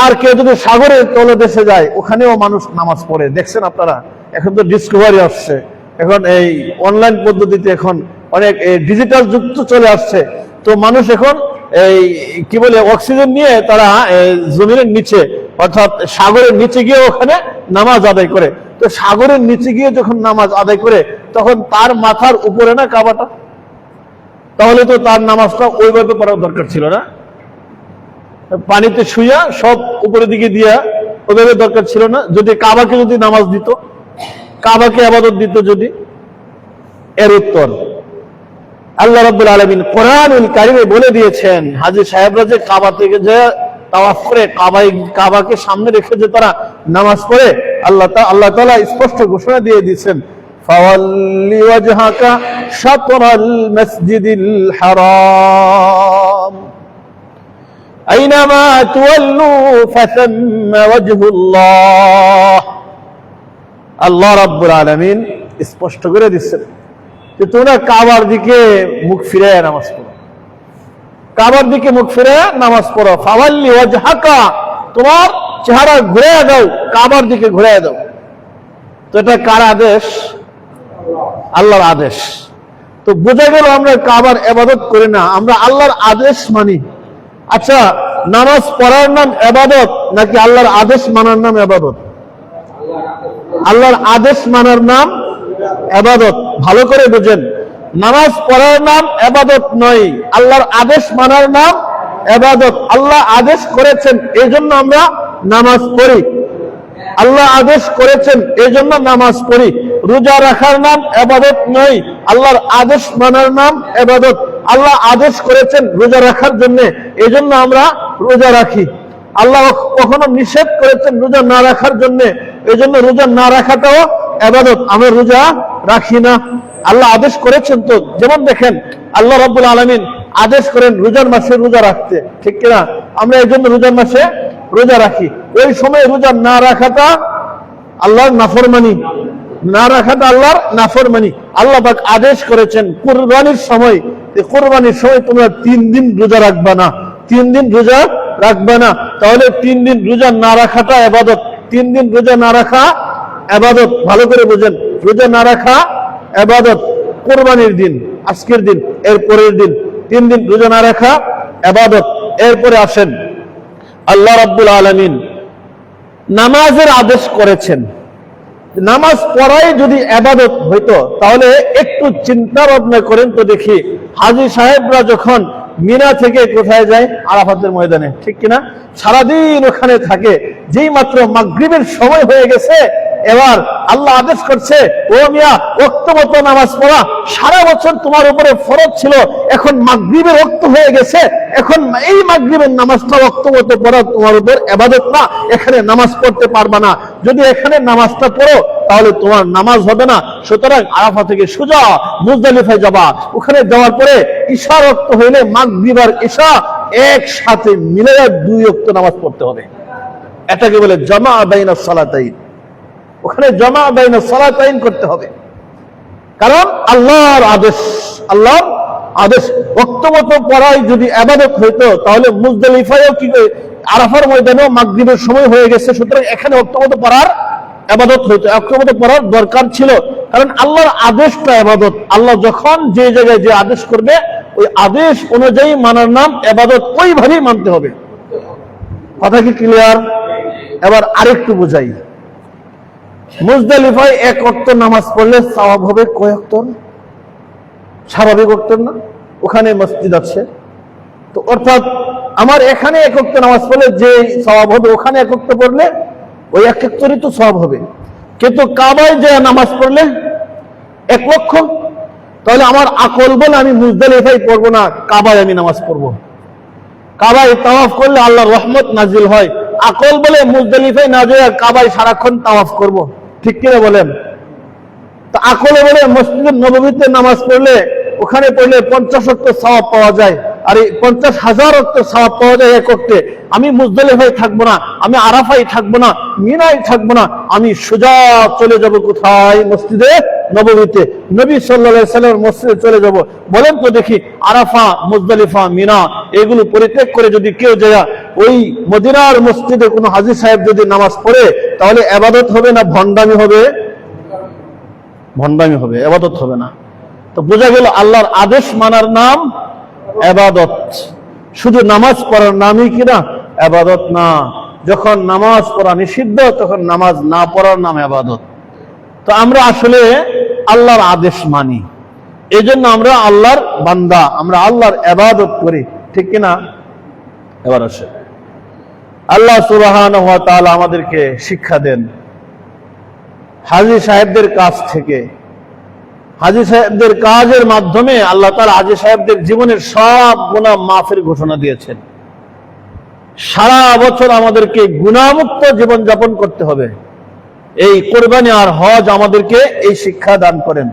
আর কেউ যদি সাগরের তলদেশে যায়, ওখানেও মানুষ নামাজ পড়ে। দেখছেন আপনারা, এখন তো ডিসকভারি আসছে, এখন এই অনলাইন পদ্ধতিতে এখন অনেক ডিজিটাল যুক্ত চলে আসছে। তো মানুষ এখন এই কি বলে অক্সিজেন নিয়ে তারা জমিনের নিচে অর্থাৎ সাগরের নিচে গিয়ে ওখানে নামাজ আদায় করে। তো সাগরের নিচে গিয়ে যখন নামাজ আদায় করে, তখন তার মাথার উপরে না কাবাটা? তাহলে তো তার নামাজটা ওইভাবে পড়ার দরকার ছিল না? পানিতে শুইয়া সব উপরের দিকে দিয়া ওইভাবে দরকার ছিল না? যদি কাবাকে যদি নামাজ দিত, কাবাকে ইবাদত দিত যদি? এর উত্তর আল্লাহ রাব্বুল আলামিন কোরআনুল কারীমে বলে দিয়েছেন, হাজী সাহেবরা যে কাবা থেকে যে তাওয়াফ করে কাবাকে সামনে রেখে যে তারা নামাজ পড়ে, আল্লাহ তাআলা স্পষ্ট ঘোষণা দিয়ে দিয়েছেন, ফাওয়াল্লি ওয়াজহাকা শাতরাল মাসজিদিল হারাম আইনামা তুওয়াল্লু ফাসাম্মা ওয়াজহুল্লাহ। আল্লাহ রাব্বুল আলামিন স্পষ্ট করে দিচ্ছেন যে তোমরা কাবার দিকে মুখ ফিরে নামাজ পড়ো, কাবার দিকে মুখ ফিরে নামাজ পড়ো। ফাওয়াল্লি ওয়াজহাকা, তোমার চেহারা ঘুরে দাও, কাবার দিকে ঘুরে দাও। তো এটা কার আদেশ? আল্লাহর আদেশ। তো বোঝা গেল আমরা কাবার ইবাদত করি না, আমরা আল্লাহর আদেশ মানি। আচ্ছা, নামাজ পড়ার নাম ইবাদত নাকি আল্লাহর আদেশ মানার নাম ইবাদত? আল্লাহর আদেশ মানার নাম ইবাদত। ভালো করে বুঝেন, নামাজ পড়ার নাম ইবাদত নয়, আল্লাহর আদেশ মানার নাম ইবাদত। আল্লাহ আদেশ করেছেন এই জন্য আমরা নামাজ পড়ি, আল্লাহ আদেশ করেছেন এই জন্য নামাজ পড়ি। রোজা রাখার নাম ইবাদত নয়, আল্লাহর আদেশ মানার নাম ইবাদত। আল্লাহ আদেশ করেছেন রোজা রাখার জন্য, এই জন্য আমরা রোজা রাখি। আল্লাহ কখনো নিষেধ করেছেন রোজা না রাখার জন্য, এই জন্য রোজা না রাখাটাও ইবাদত, আমরা রোজা রাখি না। আল্লাহ আদেশ করেছেন তো, যেমন দেখেন আল্লাহ রাব্বুল আলামিন আদেশ করেন রোজার মাসে রোজা রাখতে, ঠিক কিনা? আমরা এই জন্য রোজার মাসে রোজা রাখি। ওই সময় রোজা না রাখাটা আল্লাহর নাফরমানি, না রাখাটা আল্লাহর নাফরমানি। আল্লাহ পাক আদেশ করেছেন কুরবানির সময়, কুরবানির সময় তোমরা 3 দিন রোজা রাখবা না, 3 দিন রোজা রাখবা না। তাহলে 3 দিন রোজা না রাখাটা ইবাদত, 3 দিন রোজা না রাখা ইবাদত, ভালো করে বুঝেন, রোজা না রাখা ইবাদত। কুরবানির দিন, আজকের দিন, এর পরের দিন, 3 দিন রোজা না রাখা ইবাদত। এরপরে আসেন, আল্লাহ রাব্বুল আলামিন নামাজের আদেশ করেছেন। নামাজ পড়াই যদি ইবাদত হইতো, তাহলে একটু চিন্তা ভাবনা করেন তো দেখি, হাজী সাহেবরা যখন মিনা থেকে কোথায় যায়? আরাফাতের ময়দানে, ঠিক কিনা? সারাদিন ওখানে থাকে, যেই মাত্র মাগরিবের সময় হয়ে গেছে, এবার আল্লাহ আদেশ করছে, ও মিয়া, ওয়াক্ত মতো নামাজ পড়া। সারা বছর তোমার উপরে ফরজ ছিল, এখন মাগরিবের ওয়াক্ত হয়ে গেছে, এখন এই মাগরিবের নামাজটা ওয়াক্ত মতো পড়া তোমার উপর ইবাদত না, এখানে নামাজ পড়তে পারবা না। যদি এখানে নামাজটা পড়ো তাহলে তোমার নামাজ হবে না। সুতরাং আরাফা থেকে সোজা মুজদালিফায় যাবা। ওখানে যাওয়ার পরে ঈশা ওয়াক্ত হইলে মাগরিব আর ঈশা একসাথে মিলে 2 ওয়াক্ত নামাজ পড়তে হবে। এটাকে বলে জামা বাইনা সালাতাইন। ওখানে জামা বাইনা সালাতাইন করতে হবে, কারণ আল্লাহর আদেশ, আল্লাহর আদেশ। ওয়াক্ত মতো পড়াই যদি ইবাদত হইতো, তাহলে মুজদালিফায়ও কি, আরাফার ময়দানেও মাগরিবের সময় হয়ে গেছে, সুতরাং এখানে ওয়াক্ত মতো পড়ার ইবাদত হইতো, ওয়াক্ত মতো পড়ার দরকার ছিল। কারণ আল্লাহর আদেশটা ইবাদত। আল্লাহ যখন যে জায়গায় যে আদেশ করবে, ওই আদেশ অনুযায়ী মানার নাম ইবাদত, ওইভাবেই মানতে হবে। কথা কি ক্লিয়ার? এবার আরেকটু বুঝাই। মুজদালিফায় 1 ওয়াক্ত নামাজ পড়লে সওয়াব হবে কয় ওয়াক্ত? স্বাভাবিক ওয়াক্ত না? ওখানে মসজিদ আছে তো, অর্থাৎ আমার এখানে 1 ওয়াক্ত নামাজ পড়লে যে সওয়াব হবে, ওখানে 1 ওয়াক্ত পড়লে ওই 1 ওয়াক্তরই তো সওয়াব হবে। কিন্তু কাবায় যে নামাজ পড়লে 1 লক্ষ, তাহলে আমার আকল বলে আমি মুজদালিফায় পড়বো না, কাবায় আমি নামাজ পড়বো। কাবায় তাওয়াফ করলে আল্লাহর রহমত নাজিল হয়। আকল বলে মুজদালিফায় না যায় কাবায় সারাক্ষণ তাওয়াফ করব, ঠিক কিনা বলেন? তো আকলে বলে মসজিদে নববীতে নামাজ পড়লে, ওখানে পড়লে 50 ওয়াক্ত সওয়াব পাওয়া যায়, আর এই 50,000 ওয়াক্ত সওয়াব পাওয়া যায় 1 ওয়াক্তে। আমি মুজদালিফায় থাকবো না, আমি আরাফায় থাকবো না, মিনায় থাকবো না, আমি সোজা চলে যাব কোথায়? মসজিদে নববীতে, নবী সাল্লাল্লাহু আলাইহি ওয়াসাল্লামের মসজিদে চলে যাব। বলেন তো দেখি, আরাফা, মুজদালিফা, মিনা এগুলো পরিত্যাগ করে যদি কেউ যায় ওই মদিনার মসজিদে কোনো হাজী সাহেব যদি নামাজ পড়ে, তাহলে ইবাদত হবে না ভণ্ডামি হবে? ভণ্ডামি হবে, ইবাদত হবে না। তো বোঝা গেল আল্লাহর আদেশ মানার নাম ইবাদত, শুধু নামাজ পড়ার নামই কিনা ইবাদত না। যখন নামাজ পড়া নিষিদ্ধ, তখন নামাজ না পড়ার নাম ইবাদত। তো আমরা আসলে আল্লাহর আদেশ মানি, এই জন্য আমরা আল্লাহর বান্দা, আমরা আল্লাহর ইবাদত করি, ঠিক কিনা? এবার আসে, আল্লাহ সুবহানাহু ওয়া তাআলা আমাদেরকে শিক্ষা দেন হাজী সাহেবদের কাছ থেকে। হাজী সাহেবদের কাজের মাধ্যমে আল্লাহ তাআলা হাজী সাহেবদের জীবনের সব গুনাহ মাফের ঘোষণা দিয়েছেন। সারা বছর আমাদেরকে গুনাহমুক্ত জীবন যাপন করতে হবে। এই কুরবানি আর হজ আমাদেরকে এই শিক্ষা দান করেন।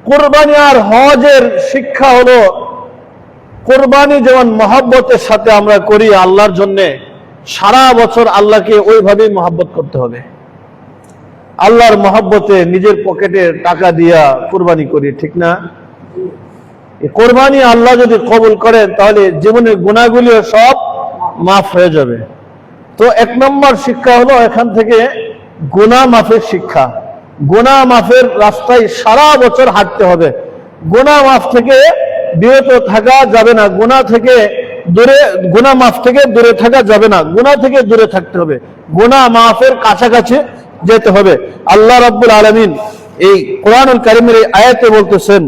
কুরবানি আর হজের শিক্ষা হলো, কুরবানি যেমন মহব্বতের সাথে আমরা করি আল্লাহর জন্য, সারা বছর আল্লাহকে ওইভাবেই মহব্বত করতে হবে। আল্লাহর মহব্বতে নিজের পকেটে টাকা দিয়া কুরবানি করি, ঠিক না? এই কুরবানি আল্লাহ যদি কবুল করেন, তাহলে জীবনের গুনাহগুলিও সব মাফ হয়ে যাবে। তো 1 নম্বর শিক্ষা হলো এখান থেকে গুনাহ মাফের শিক্ষা। গুনাহ মাফের রাস্তায় সারা বছর হাঁটতে হবে। গুনাহ মাফ থেকে বিরত থাকা যাবে না, গুনাহ থেকে দূরে, গুনাহ মাফ থেকে দূরে থাকা যাবে না, গুনাহ থেকে দূরে থাকতে হবে, গুনাহ মাফের কাছাকাছি যেতে হবে। আল্লাহ রাব্বুল আলামিন এই কোরআনুল কারীমের এই আয়াতে বলতেছেন,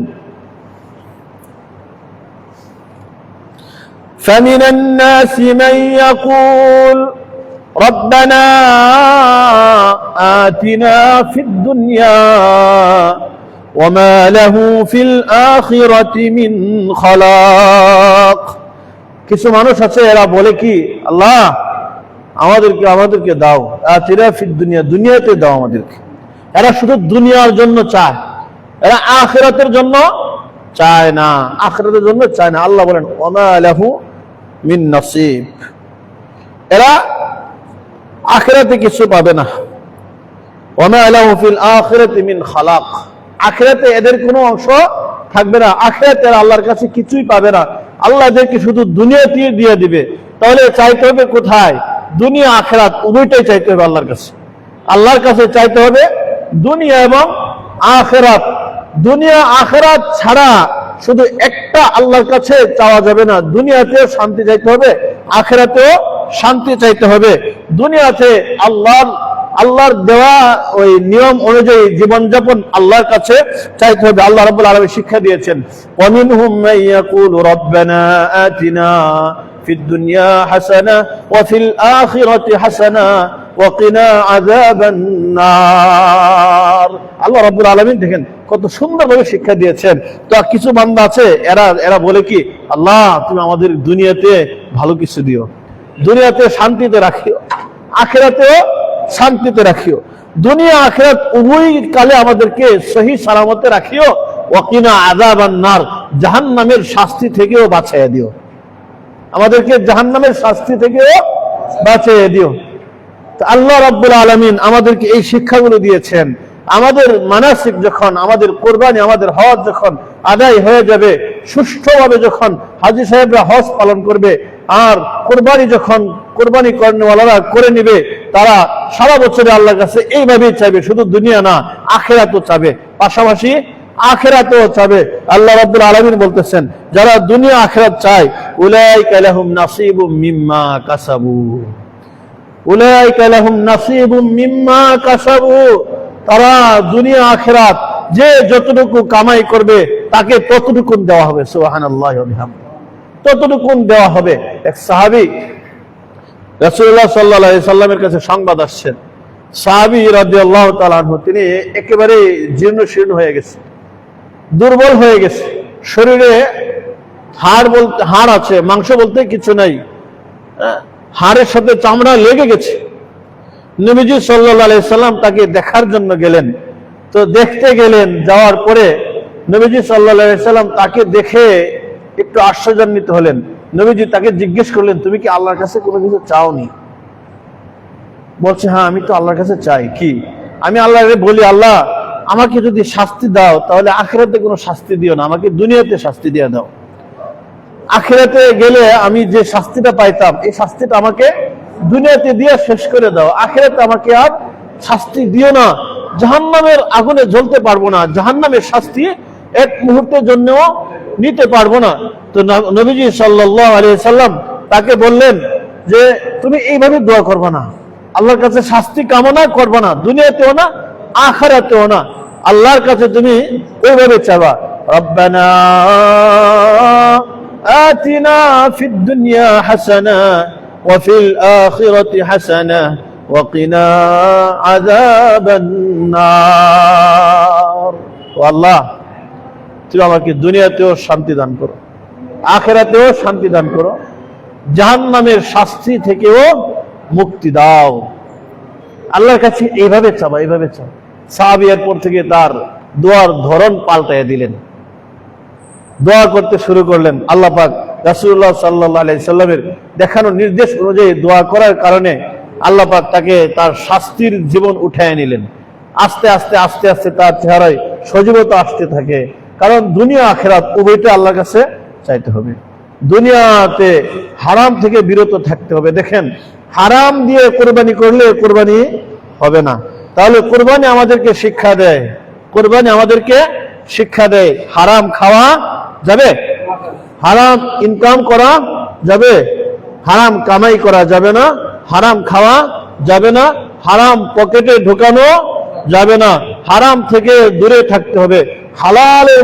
فَمِنَ النَّاسِ مَن يَقُولُ رَبَّنَا آتِنَا فِي الدُّنْيَا وَمَا لَهُ فِي الْآخِرَةِ مِنْ خَلَاقٍ। কিছু মানুষ আছে, এরা বলে কি, আল্লাহ আমাদেরকে দাও, আতিনা ফিদ দুনিয়া, দুনিয়াতে দাও আমাদেরকে। এরা শুধু দুনিয়ার জন্য চায়, এরা আখিরাতের জন্য চায় না, আখিরাতের জন্য চায় না। আল্লাহ বলেন ওমা লাহু মিন নসিব, এরা আখিরাতে কিছু পাবে না। ওমা লাহু ফিল আখিরাতি মিন খালাক, আখিরাতে এদের কোনো অংশ থাকবে না, আখিরাতে আল্লাহর কাছে কিছুই পাবে না। আল্লাহ এদেরকে শুধু দুনিয়াতেই দিয়ে দিবে। তাহলে চাইতে হবে কোথায়? দুনিয়া আখিরাত উভয়টাই চাইতে হবে আল্লাহর কাছে। আল্লাহর কাছে চাইতে হবে দুনিয়া এবং আখিরাত। দুনিয়া আখিরাত ছাড়া শুধু একটা আল্লাহর কাছে চাওয়া যাবে না। দুনিয়াতেও শান্তি চাইতে হবে, আখিরাতেও শান্তি চাইতে হবে। দুনিয়াতে আল্লাহর দেওয়া ওই নিয়ম অনুযায়ী জীবনযাপন আল্লাহর কাছে চাইতে হবে। আল্লাহ রাব্বুল আলামিন শিক্ষা দিয়েছেন, ওয়ামিনহুম মান ইয়াকুলু রাব্বানা আতিনা ফিদ দুনিয়া হাসানা ওয়া ফিল আখিরাতি হাসানা ওয়া কিনা আযাবান নার। আল্লাহ রাব্বুল আলামিন দেখেন কত সুন্দরভাবে শিক্ষা দিয়েছেন। তো কিছু বান্দা আছে, এরা বলে কি, আল্লাহ তুমি আমাদের দুনিয়াতে ভালো কিছু দিও, দুনিয়াতে শান্তিতে রাখিও, আখিরাতেও শান্তিতে রাখিও, দুনিয়া আখিরাত উভয় কালে আমাদেরকে সহি সালামতে রাখিও, ওয়াকিনা আযাবান নার, জাহান্নামের শাস্তি থেকেও বাঁচাইয়া দিও, আমাদেরকে জাহান্নামের শাস্তি থেকেও বাঁচাইয়া দিও। তো আল্লাহ রাব্বুল আলামিন আমাদেরকে এই শিক্ষাগুলো দিয়েছেন। আমাদের মানাসিক যখন, আমাদের কোরবানি, আমাদের হজ যখন আদায় হয়ে যাবে, সুষ্ঠুভাবে যখন হাজী সাহেবরা হজ পালন করবে, আর কোরবানি যখন কোরবানি করেনওয়ালারা করে নিবে, তারা সারা বছরে আল্লাহর কাছে এইভাবেই চাইবে, শুধু দুনিয়া না আখিরাতও চাবে, পাশাপাশি আখিরাতও চাবে। আল্লাহ রাব্বুল আলামিন বলতেছেন, যারা দুনিয়া আখিরাত চায়, উলাইকা লাহুম নাসিবুম মিম্মা কাসাবু, উলাইকা লাহুম নাসিবুম মিম্মা কাসাবু, তারা দুনিয়া আখিরাত যে যতটুকু কামাই করবে তাকে ততটুকু দেওয়া হবে। সুবহানাল্লাহি ওয়া বিহামদিহি, ততটুকু দেওয়া হবে। এক সাহাবী রাসূলুল্লাহ সাল্লাল্লাহু আলাইহি সাল্লামের কাছে সংবাদ আসছেন। সাহাবী রাদিয়াল্লাহু তাআলা আনহু তিনি একেবারে জীর্ণ শীর্ণ হয়ে গেছে, দুর্বল হয়ে গেছে, শরীরে হাড় আছে, মাংস বলতে কিছু নাই, হাড়ের সাথে চামড়া লেগে গেছে। নবীজি সাল্লাল্লাহু আলাইহি সাল্লাম তাকে দেখার জন্য গেলেন। তো দেখতে গেলেন, যাওয়ার পরে নবীজি সাল্লাল্লাহু আলাইহি সাল্লাম তাকে দেখে একটু আশ্চর্যান্বিত হলেন। নবীজি তাকে জিজ্ঞেস করলেন, তুমি কি আল্লাহর কাছে কোনো কিছু চাওনি? বলছে, হ্যাঁ আমি তো আল্লাহর কাছে চাই। কি? আমি আল্লাহকে বলি, আল্লাহ আমাকে যদি শাস্তি দাও তাহলে আখিরাতে কোনো শাস্তি দিও না, আমাকে দুনিয়াতে শাস্তি দিয়ে দাও। আখিরাতে গেলে আমি যে শাস্তিটা পাইতাম, এই শাস্তিটা আমাকে দুনিয়াতে দিয়ে শেষ করে দাও, আখিরাতে আমাকে আর শাস্তি দিও না, জাহান্নামের আগুনে জ্বলতে পারবো না, জাহান্নামের শাস্তি এক মুহূর্তের জন্যও নিতে পারবো না। তো নবীজি সাল্লাল্লাহু আলাইহি সাল্লাম তাকে বললেন যে তুমি এইভাবে দোয়া করবে না, আল্লাহর কাছে শাস্তি কামনা করবে না, দুনিয়াতেও না আখিরাতেও না, আল্লাহর কাছে তুমি ওইভাবে চাইবা, রব্বানা আতিনা ফিদ দুনিয়া হাসানা ওয়া ফিল আখিরাতি হাসানা ওয়া কিনা আযাবান নার। ও আল্লাহ, তুমি আমাকে দুনিয়াতেও শান্তি দান করো, আখিরাতেও শান্তি দান করো, জাহান্নামের শাস্তি থেকেও মুক্তি দাও। আল্লাহর কাছে এইভাবে চাবা, এইভাবে চাবা। সাহাবী এরপর থেকে তার দোয়ার ধরন পাল্টাইয়া দিলেন, দোয়া করতে শুরু করলেন। আল্লাহ পাক রাসূলুল্লাহ সাল্লাল্লাহু আলাইহি সাল্লামের দেখানো নির্দেশ অনুযায়ী দোয়া করার কারণে আল্লাহ পাক তাকে তার শাস্তির জীবন উঠায় নিলেন। আস্তে আস্তে আস্তে আস্তে তার চেহারায় সজীবতা আসতে থাকে, কারণ দুনিয়া আখিরাত উভয়টা আল্লাহর কাছে চাইতে হবে। দুনিয়াতে হারাম থেকে বিরত থাকতে হবে। দেখেন, হারাম দিয়ে কোরবানি করলে কোরবানি হবে না। তাহলে কোরবানি আমাদেরকে শিক্ষা দেয়, কোরবানি আমাদেরকে শিক্ষা দেয় হারাম খাওয়া যাবে, হারাম ইনকাম করা যাবে, হারাম কামাই করা যাবে না, হারাম খাওয়া যাবে না, হারাম পকেটে ঢোকানো যাবে না, হারাম থেকে দূরে থাকতে হবে, হালালের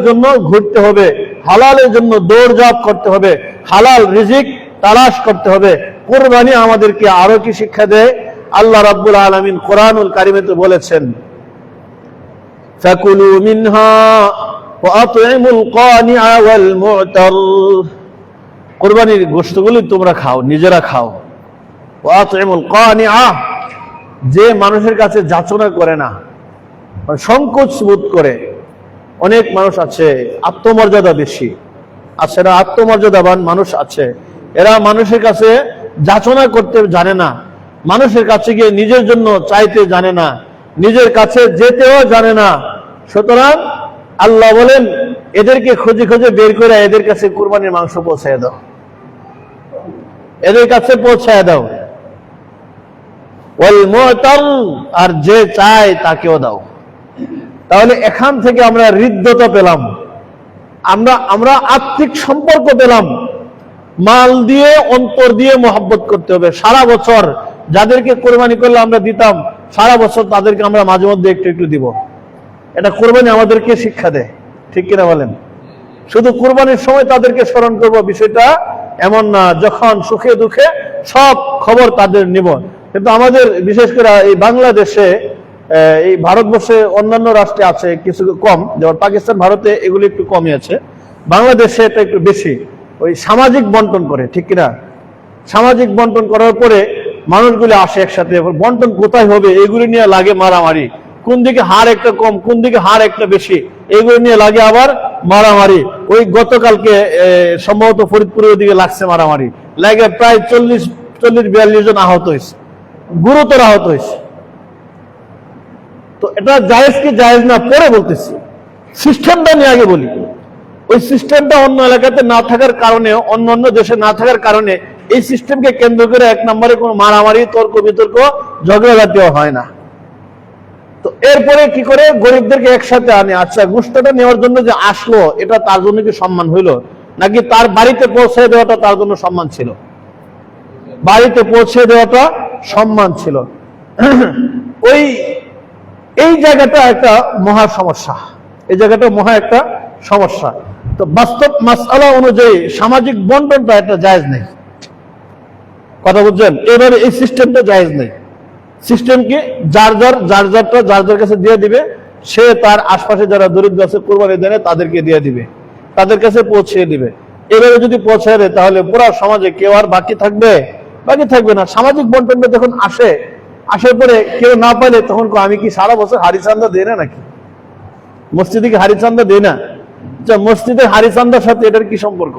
জন্য ঘুরতে হবে, হালালের জন্য দৌড়ঝাঁপ করতে হবে, হালাল রিজিক তালাশ করতে হবে। কুরবানি আমাদেরকে আরো কি শিক্ষা দেয়? আল্লাহ রাব্বুল আলামিন কোরআনুল কারীমেতে বলেছেন, ফাকুলু মিনহা ওয়া আত'ইমুল কানিআ ওয়াল মু'তার, কুরবানির গোশতগুলো তোমরা খাও, নিজেরা খাও। ওয়া আত'ইমুল কানিআ, যে মানুষের কাছে যাচনা করে না, সংকোচ বোধ করে, অনেক মানুষ আছে আত্মমর্যাদা বেশি আছে, এরা আত্মমর্যাদাবান মানুষ আছে, এরা মানুষের কাছে যাচনা করতে জানে না, মানুষের কাছে গিয়ে নিজের জন্য চাইতে জানে না, নিজের কাছে যেতেও জানে না। সুতরাং আল্লাহ বলেন, এদেরকে খুঁজে খুঁজে বের করে এদের কাছে কুরবানির মাংস পৌঁছায় দাও, এদের কাছে পৌঁছায় দাও। ওয়াল মু'তার, আর যে চায় তাকেও দাও। তাহলে এখান থেকে আমরা হৃদ্যতা পেলাম, আমরা আত্মিক সম্পর্ক পেলাম। মাল দিয়ে, অন্তর দিয়ে মহব্বত করতে হবে। সারা বছর যাদেরকে কোরবানি করলে আমরা দিতাম, সারা বছর তাদেরকে আমরা মাঝে মধ্যে একটু একটু দিব। এটা কোরবানি আমাদেরকে শিক্ষা দেয়, ঠিক কিনা বলেন? শুধু কোরবানির সময় তাদেরকে স্মরণ করব, বিষয়টা এমন না। যখন সুখে দুঃখে সব খবর তাদের নিব। কিন্তু আমাদের বিশেষ করে এই বাংলাদেশে, এই ভারতবর্ষে অন্যান্য রাষ্ট্রে আছে কিছু কম, যেমন পাকিস্তান, ভারতে এগুলি একটু কমই আছে। বাংলাদেশে এটা একটু বেশি। ওই সামাজিক বন্টন করে, ঠিক কিনা? সামাজিক বন্টন করার পরে মানুষগুলো আসে একসাথে, বন্টন কোথায় হবে এগুলি নিয়ে লাগে মারামারি। কোন দিকে হার একটা কম, কোন দিকে হার একটা বেশি, এগুলো নিয়ে লাগে আবার মারামারি। ওই গতকালকে সম্ভবত ফরিদপুরের দিকে লাগছে মারামারি, লাগে প্রায় 40-42 জন আহত হয়েছে, গুরুতর আহত হয়েছে। তো এটা জায়েজ কি জায়েজ না পরে বলতেছি, সিস্টেমটা নিয়ে আগে বলি। ওই সিস্টেমটা অন্য এলাকাতে না থাকার কারণে, অন্য দেশে না থাকার কারণে এই সিস্টেমকে কেন্দ্র করে এক নম্বরে কোনো মারামারি, তর্ক বিতর্ক, ঝগড়াঝাটিও হয় না। তো এরপরে কি করে গরিবদেরকে একসাথে আনে। আচ্ছা, গোশতটা নেওয়ার জন্য যে আসলো, এটা তার জন্য কি সম্মান হইলো, নাকি তার বাড়িতে পৌঁছে দেওয়াটা তার জন্য সম্মান ছিল? বাড়িতে পৌঁছে দেওয়াটা সম্মান ছিল। এই জায়গাটা একটা মহা সমস্যা, এই জায়গাটা মহা একটা সমস্যা। তো বাস্তব মাসআলা অনুযায়ী সামাজিক বন্টনটা একটা জায়েজ নেই। কথা বুঝছেন? এবারে এই সিস্টেমটা জায়েজ নেই। সিস্টেম কি? যার যার কাছে দিয়ে দিবে, সে তার আশপাশে যারা দরিদ্র আছে কোরবানি দেনে তাদেরকে দিয়ে দিবে, তাদের কাছে পৌঁছে দিবে। এবারে যদি পৌঁছে দেয় তাহলে পুরো সমাজে কেউ আর বাকি থাকবে না। সামাজিক বন্টনটা যখন আসার পরে কেউ না পাইলে তখন আমি কি সারা বছর হাড়ি চান্দা দেই না নাকি? মসজিদে কি হাড়ি চান্দা দেই না? মসজিদের হাড়ি চান্দার সাথে এটার কি সম্পর্ক?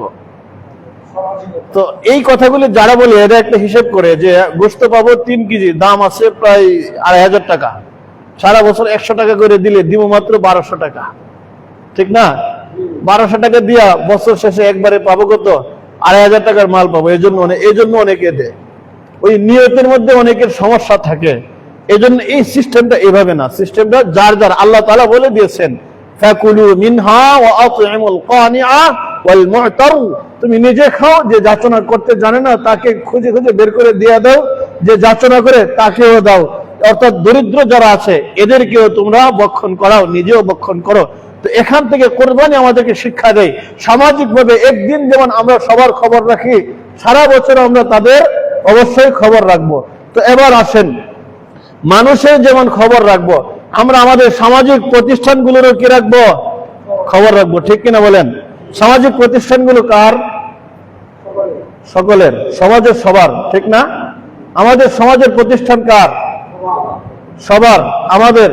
তো এই কথাগুলি যারা বলে, এটা একটা হিসেব করে যে গোশত পাবো 3 কেজি, দাম আছে প্রায় 2500 টাকা, সারা বছর 100 টাকা করে দিলে দিব মাত্র 1200 টাকা, ঠিক না? 1200 টাকা দিয়া বছর শেষে একবারে পাবো কত? 2500 টাকার মাল পাবো। এই জন্য অনেকে দেয়। ওই নিয়তের মধ্যে অনেকের সমস্যা থাকে। এই জন্য এই সিস্টেমটা এভাবে না। সিস্টেমটা যার আল্লাহ তাআলা বলে দিয়েছেন, ফাকুলু মিনহা ওয়া আত'ইমুল কানিআ ওয়াল মু'তার। তুমি নিজে খাও, যে যাচনা করতে জানে না তাকে খুঁজে খুঁজে বের করে দিয়ে দাও, যে যাচনা করে তাকেও দাও। অর্থাৎ দরিদ্র যারা আছে এদেরকেও তোমরা বক্ষণ করাও, নিজেও বক্ষণ করো। তো এখান থেকে কোরবানি আমাদেরকে শিক্ষা দেয় সামাজিকভাবে একদিন যেমন আমরা সবার খবর রাখি, সারা বছর আমরা তাদের অবশ্যই খবর রাখবো। তো এবার আসেন, মানুষের যেমন খবর রাখবো, আমরা আমাদের সামাজিক প্রতিষ্ঠানগুলোরও কি রাখবো? খবর রাখবো, ঠিক কিনা বলেন? সামাজিক প্রতিষ্ঠানগুলো কার? সকলের, সমাজের সবার, ঠিক না? আমাদের সমাজের প্রতিষ্ঠান কার? সবার। আমাদের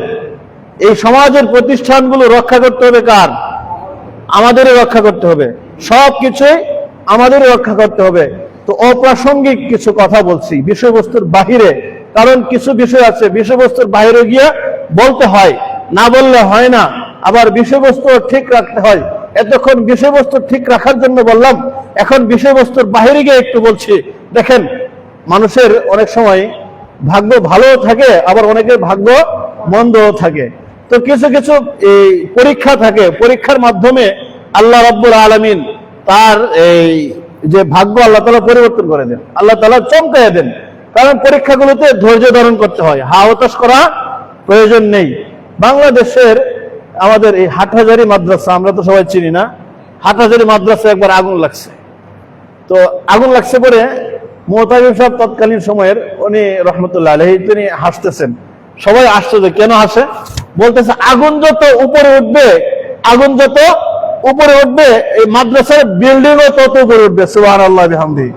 এই সমাজের প্রতিষ্ঠানগুলো রক্ষা করতে হবে কার? আমাদেরই রক্ষা করতে হবে। সবকিছুই আমাদেরই রক্ষা করতে হবে। তো অপ্রাসঙ্গিক কিছু কথা বলছি বিষয়বস্তুর বাহিরে, কারণ কিছু বিষয় আছে বিষয়বস্তুর বাইরে গিয়ে বলতে হয়, না বললে হয় না। আবার বিষয়বস্তু ঠিক রাখতে হয়। এতক্ষণ বিষয়বস্তু ঠিক রাখার জন্য বললাম, এখন বিষয়বস্তুর বাইরে গিয়ে একটু বলছি। দেখেন, মানুষের অনেক সময় ভাগ্য ভালো থাকে, আবার অনেকের ভাগ্য মন্দও থাকে। তো কিছু কিছু এই পরীক্ষা থাকে, পরীক্ষার মাধ্যমে আল্লাহ রাব্বুল আলামিন তার এই যে ভাগ্য আল্লাহ তাআলা পরিবর্তন করে দেন, আল্লাহ তাআলা চমকাইয়া দেন। কারণ পরীক্ষাগুলোতে ধৈর্য ধারণ করতে হয়, হতাশ করা প্রয়োজন নেই। বাংলাদেশের আমাদের এই হাটহাজারী মাদ্রাসা, আমরা তো সবাই চিনি না, হাটহাজারী মাদ্রাসা একবার আগুন লাগছে। তো আগুন লাগছে পরে মুতাবিব সাহেব তৎকালীন সময়ের, উনি রহমতুল্লাহ আলাইহি, তিনি হাসতেছেন। সবাই আশ্চর্য, কেন হাসে? বলতেছে আগুন যত উপরে উঠবে, আগুন যত উপরে উঠবে, এই মাদ্রাসার বিল্ডিং ও তত উপরে উঠবে। সুবহানাল্লাহ বিহামদিহি।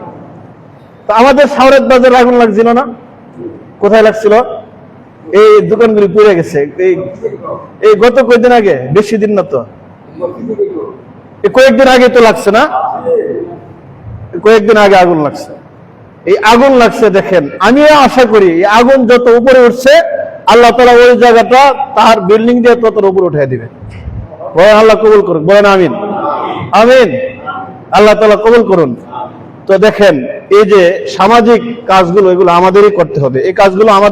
তো আমাদের শাওরাত বাজারে আগুন লাগছিল না? কোথায় লাগছিল? এই দোকানগুলি পুড়ে গেছে। এই গত কয়েকদিন আগে, বেশি দিন না তো, কয়েকদিন আগে তো লাগছে না? কয়েকদিন আগে আগুন লাগছে। এই আগুন লাগছে, দেখেন, আমি আশা করি এই আগুন যত উপরে উঠছে, আল্লাহ তাআলা ওই জায়গাটা তার বিল্ডিং দিয়ে তত উপরে উঠিয়ে দিবে। আল্লাহ কবুল করুন, বলেন আমিন। আমিন। আল্লাহ তাআলা কবুল করুন। তো দেখেন, এই যে সামাজিক কাজগুলো, এগুলো আমাদেরই করতে হবে। এই কাজগুলো আমাদের